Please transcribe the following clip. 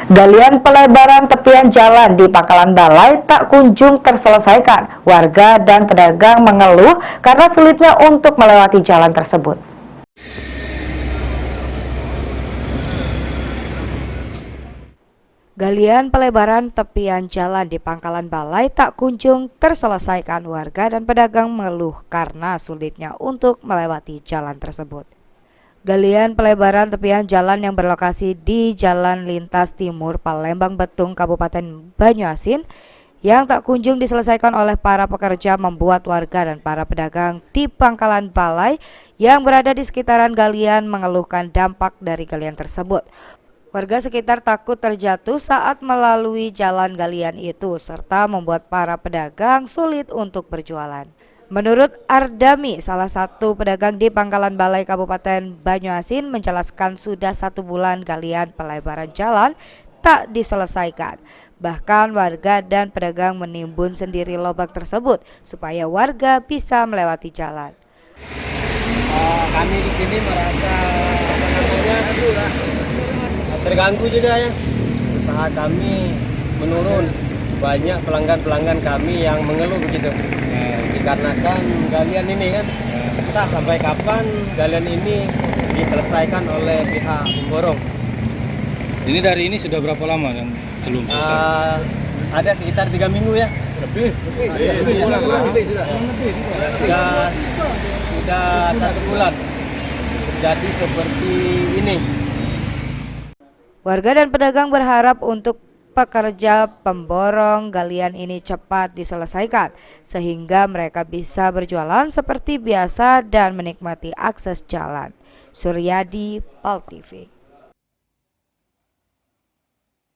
Galian pelebaran tepian jalan di Pangkalan Balai tak kunjung terselesaikan. Warga dan pedagang mengeluh karena sulitnya untuk melewati jalan tersebut. Galian pelebaran tepian jalan di Pangkalan Balai tak kunjung terselesaikan. Warga dan pedagang mengeluh karena sulitnya untuk melewati jalan tersebut. Galian pelebaran tepian jalan yang berlokasi di Jalan Lintas Timur Palembang Betung Kabupaten Banyuasin yang tak kunjung diselesaikan oleh para pekerja membuat warga dan para pedagang di Pangkalan Balai yang berada di sekitaran galian mengeluhkan dampak dari galian tersebut. Warga sekitar takut terjatuh saat melalui jalan galian itu serta membuat para pedagang sulit untuk berjualan. Menurut Ardami, salah satu pedagang di Pangkalan Balai Kabupaten Banyuasin menjelaskan sudah 1 bulan galian pelebaran jalan tak diselesaikan. Bahkan warga dan pedagang menimbun sendiri lubang tersebut supaya warga bisa melewati jalan. Kami di sini merasa terganggu juga ya. Usaha kami menurun. Banyak pelanggan-pelanggan kami yang mengeluh begitu. Dikarenakan galian ini kan, entah sampai kapan galian ini diselesaikan oleh pihak pemborong. Ini dari ini sudah berapa lama yang belum selesai? Ada sekitar 3 minggu ya. Lebih. Sudah 1 bulan. Jadi seperti ini. Warga dan pedagang berharap untuk pekerja pemborong galian ini cepat diselesaikan sehingga mereka bisa berjualan seperti biasa dan menikmati akses jalan. Suryadi, PAL TV.